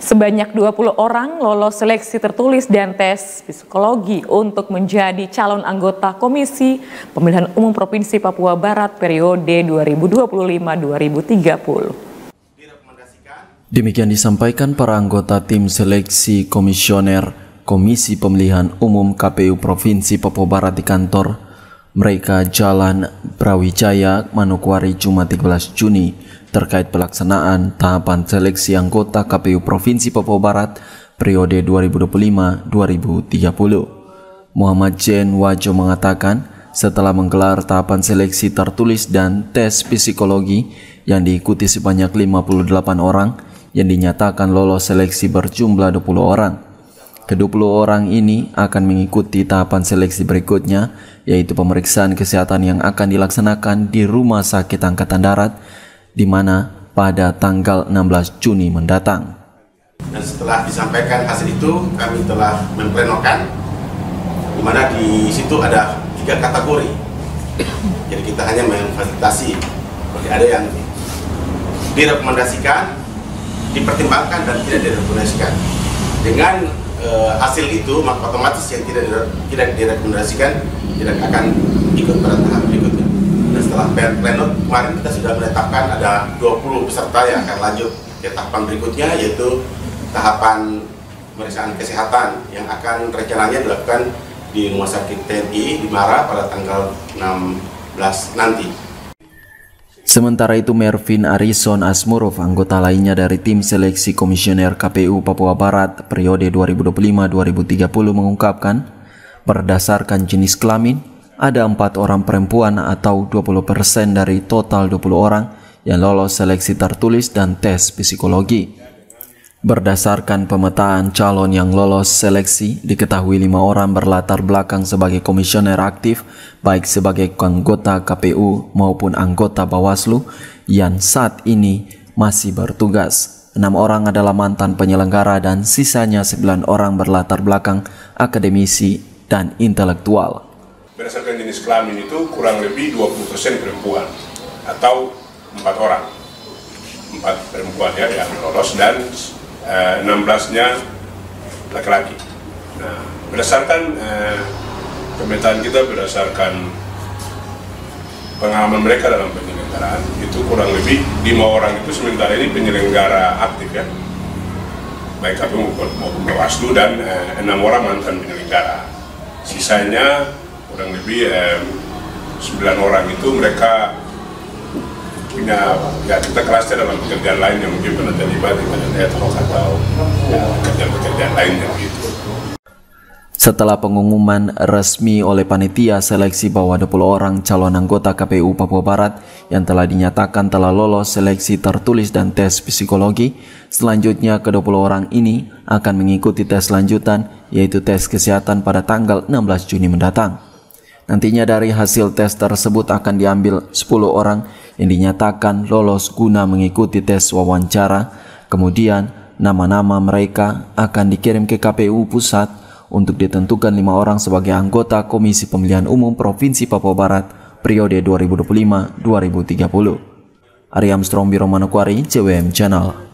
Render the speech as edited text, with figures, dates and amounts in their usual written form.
Sebanyak 20 orang lolos seleksi tertulis dan tes psikologi untuk menjadi calon anggota Komisi Pemilihan Umum Provinsi Papua Barat periode 2025-2030. Demikian disampaikan para anggota tim seleksi komisioner Komisi Pemilihan Umum KPU Provinsi Papua Barat di kantor mereka Jalan Brawijaya, Manokwari, Jumat 13 Juni terkait pelaksanaan tahapan seleksi anggota KPU Provinsi Papua Barat periode 2025-2030. Muhammad Jen Wajo mengatakan setelah menggelar tahapan seleksi tertulis dan tes psikologi yang diikuti sebanyak 58 orang yang dinyatakan lolos seleksi berjumlah 20 orang. Ke-20 orang ini akan mengikuti tahapan seleksi berikutnya, yaitu pemeriksaan kesehatan yang akan dilaksanakan di Rumah Sakit Angkatan Darat, di mana pada tanggal 16 Juni mendatang. Dan setelah disampaikan hasil itu, kami telah memplenokan, di mana di situ ada 3 kategori. Jadi kita hanya memfasilitasi, bagi ada yang direkomendasikan, dipertimbangkan dan tidak direkomendasikan. Dengan hasil itu, maka otomatis yang tidak direkomendasikan tidak akan ikut pada tahap berikutnya. Dan setelah pleno kemarin kita sudah menetapkan ada 20 peserta yang akan lanjut ke tahapan berikutnya, yaitu tahapan pemeriksaan kesehatan yang akan rencananya dilakukan di Rumah Sakit TNI di Mara pada tanggal 16 nanti. Sementara itu Mervin Arison Asmurov, anggota lainnya dari tim seleksi komisioner KPU Papua Barat periode 2025-2030 mengungkapkan, berdasarkan jenis kelamin, ada 4 orang perempuan atau 20% dari total 20 orang yang lolos seleksi tertulis dan tes psikologi. Berdasarkan pemetaan calon yang lolos seleksi, diketahui 5 orang berlatar belakang sebagai komisioner aktif, baik sebagai anggota KPU maupun anggota Bawaslu yang saat ini masih bertugas. 6 orang adalah mantan penyelenggara dan sisanya 9 orang berlatar belakang akademisi dan intelektual. Berdasarkan jenis kelamin itu kurang lebih 20% perempuan atau 4 orang. 4 perempuan ya yang lolos dan 16-nya laki-laki. Nah, berdasarkan pemetaan kita, berdasarkan pengalaman mereka dalam penyelenggaraan, itu kurang lebih 5 orang itu sementara ini penyelenggara aktif ya, baik KPU maupun Bawaslu, dan 6 orang mantan penyelenggara. Sisanya kurang lebih 9 orang itu mereka punya, ya kita kelasnya dalam pekerjaan lain yang mungkin pernah terlibat di badan ad hoc atau pekerjaan lainnya gitu. Setelah pengumuman resmi oleh panitia seleksi bahwa 20 orang calon anggota KPU Papua Barat yang telah dinyatakan telah lolos seleksi tertulis dan tes psikologi, selanjutnya ke-20 orang ini akan mengikuti tes lanjutan, yaitu tes kesehatan pada tanggal 16 Juni mendatang. Nantinya dari hasil tes tersebut akan diambil 10 orang yang dinyatakan lolos guna mengikuti tes wawancara. Kemudian nama-nama mereka akan dikirim ke KPU Pusat untuk ditentukan 5 orang sebagai anggota Komisi Pemilihan Umum Provinsi Papua Barat periode 2025-2030. Ari Armstrong, Biro Manokwari, CWM Channel.